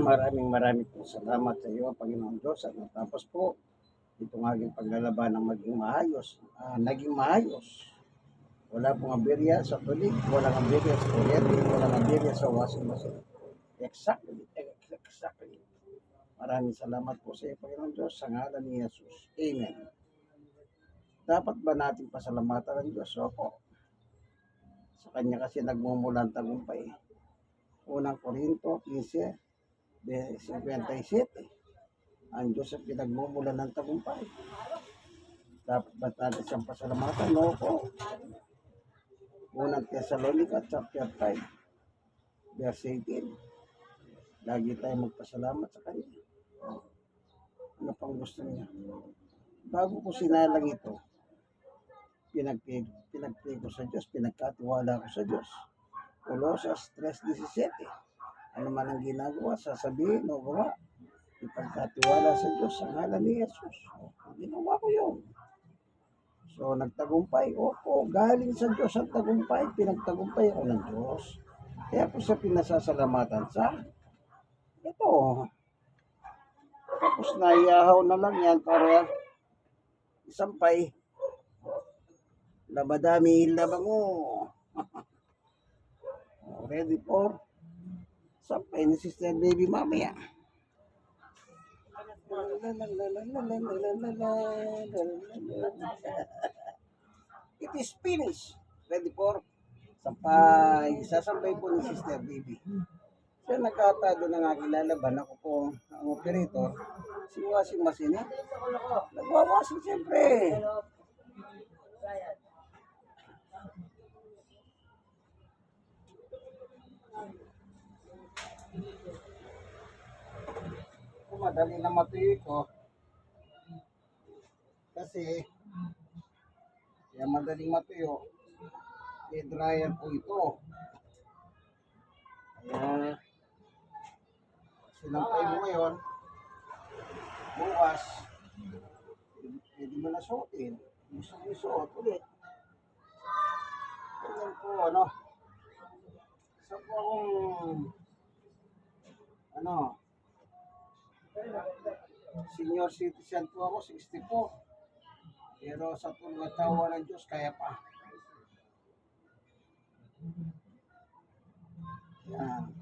Maraming po salamat sa iyo, Panginoong Diyos. At natapos po itong aking paglalaban ng maging maayos. Naging maayos. Wala pong aberya sa tulig, walang aberya sa kuryente, walang aberya sa washing machine. Exactly. Maraming salamat po sa iyo, Panginoong Diyos, sa ngalan ni Jesus. Amen. Dapat ba natin pasalamatan ng Diyos? Opo. Sa Kanya kasi nagmumulan tagumpay. Unang Korinto 15:57. Ang Diyos ang pinagmumulan ng tagumpay. Dapat ba natin siyang pasalamatan? Opo. Unang Thessalonica chapter 5, verse 18. Lagi tayo magpasalamat sa Kanya. Ano pang gusto niya? Bago ko sinalang ito, pinagpray ko sa Diyos, pinagkatiwala ko sa Diyos. Colossus 3:17. Ano man ang ginagawa, sasabihin o gawa, ipagkatiwala sa Diyos sa ngalan ni Jesus. Ginawa ko yun. So, nagtagumpay. Opo, galing sa Diyos ang tagumpay. Pinagtagumpay ako ng Diyos. Kaya po sa pinasasalamatan sa ito. Tapos naiyahaw na lang yan para isampay. Labadami, labango. Ready for sampay ni Sister Baby mamaya. It is finished. Ready for sampay. Sasampay po ni Sister Baby. Siya nagkatado ng aking lalaban. Ako po ang operator. Si washing machine. Nagwawashing siyempre. Kung madali na matuyo ko. Kasi kaya madaling matuyo. I-dryer po ito. Kaya sinampay mo ngayon. Bukas. Pwede mo na suotin. Gusto mo isuot ulit. Ganyan po, ano. Isa po akong, senior citizen po ako, 64. Pero sa pagkatawa ng Diyos, kaya pa. Yan.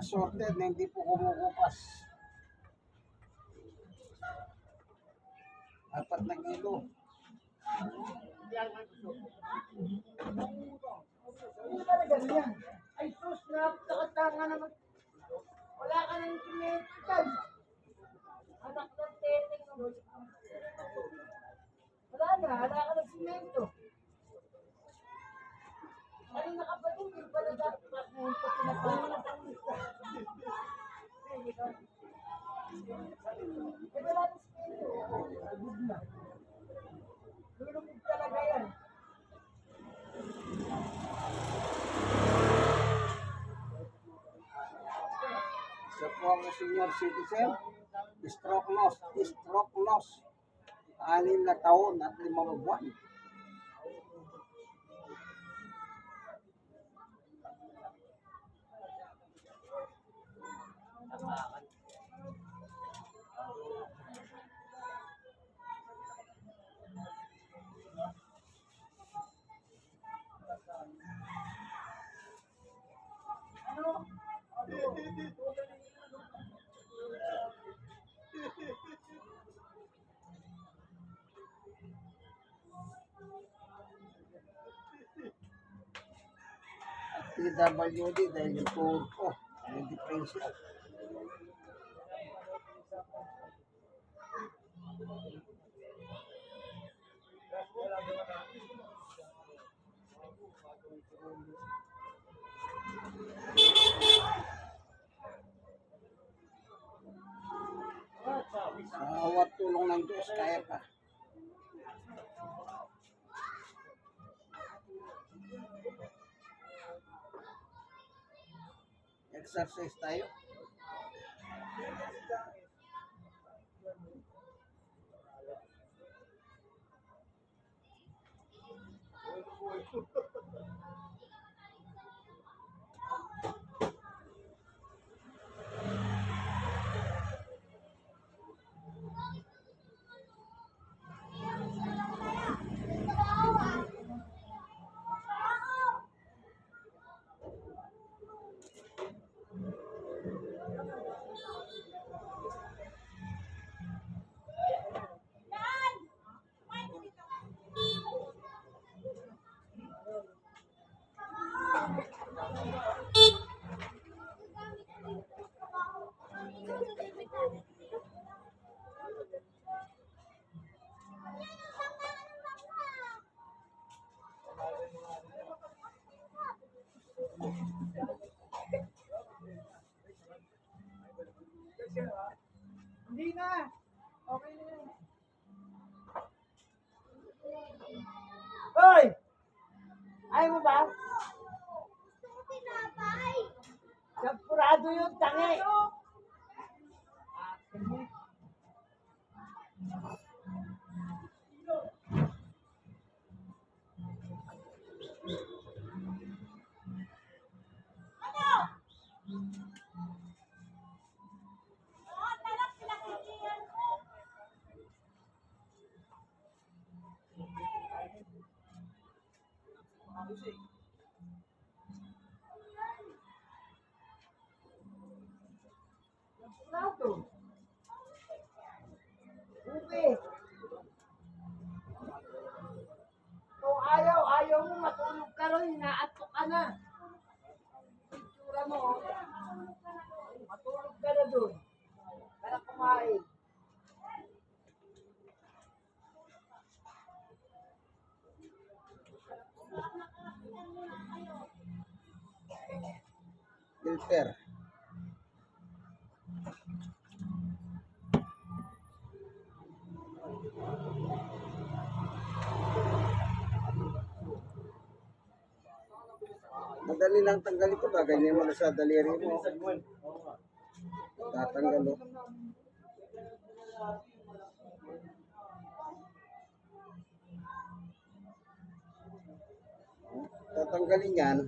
Assorted na hindi po kumukupas. 4 na kilo. Ay, sus, nakakatanga naman. Wala ka ng simento dyan. Anak ng teteng mo. Wala ka ng simento. Ano nakapating, hindi pa na dapat na ito pinapala. Eh, wala ng simento. Good na. Lulubog talaga yan. Isa po ang senior citizen, stroke loss. 6 na taon at 5 buwan. PWD dahil yung tuhod ko, may depression. Sa awat tulong ng Diyos, kaya pa. Exercise tayo. Hindi na. Okay na yan. Hoy! Ayaw mo ba? Sampurado yung tangi. Sampurado. Ubi. Kung ayaw mo matulog ka rin, inaatok ka na. Itsura mo, matulog ka na dun. Kaya kumain. Filter. Madali lang tanggalin ito. Ganyan mo na sa daliri mo. Tatanggal o. Tatanggalin yan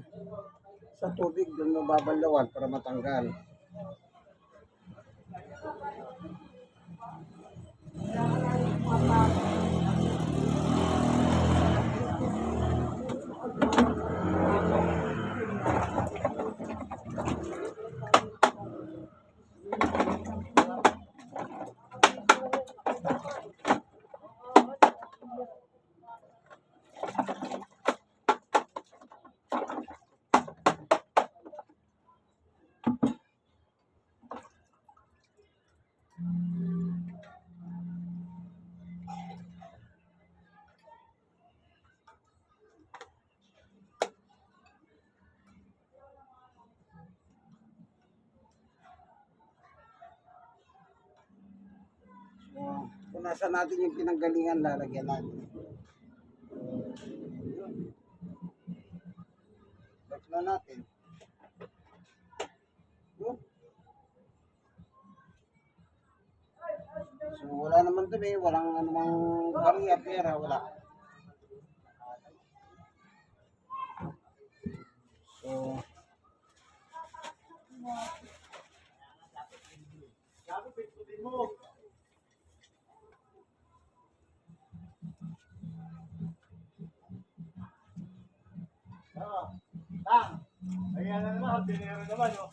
sa tubig, doon mo babalawan para matanggal. Kung nasa natin yung pinanggalingan, lalagyan natin. Ba't na natin? So, wala naman dumi, walang anumang bariya, pera, wala. So, Ayan na naman, dinero naman, oh.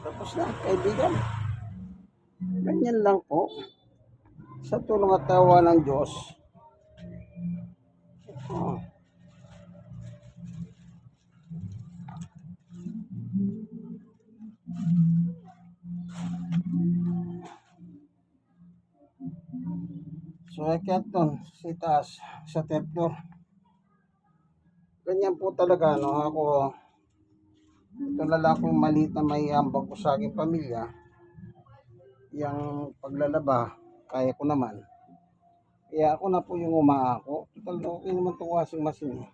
tapos na, kaibigan. Ganyan. Ganyan lang po. Sa tulong at tawa ng Diyos. Oh. So, akyat doon, sa taas, sa third floor. Ganyan po talaga, no? Ako, ito na lang kung maliit na may ambag ko sa aking pamilya. Yung paglalaba, kaya ko naman. Kaya ako na po yung umaako. Total, okay naman itong washing machine. Eh.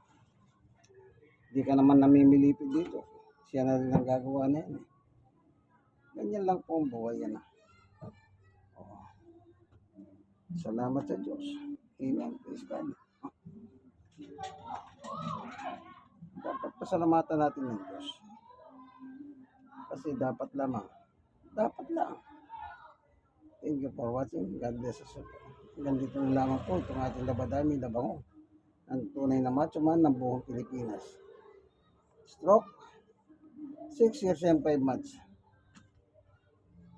Hindi ka naman namimilipid dito. Siya na rin ang gagawa na yan. Eh. Ganyan lang po ang buhay yan. Oh. Salamat sa Diyos. Amen. Praise God. Dapat pasalamatan natin ng Diyos. Kasi dapat lamang. Dapat lang. Thank you for watching. God bless us all. Hanggang dito na lamang po itong ating labadami, labango. Ang tunay na macho man ng buong Pilipinas. Stroke, 6 years and 5 months.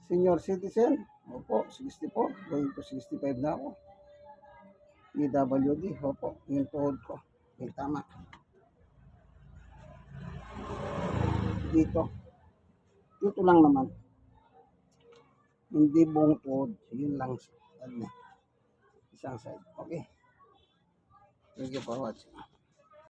Senior citizen, opo, 64, going to 65 na ako. PWD, opo, yung tuhod ko. May tama. Dito. Dito lang naman. Hindi buong tuhod. Yun lang. Isang side. Okay. Thank you for watching.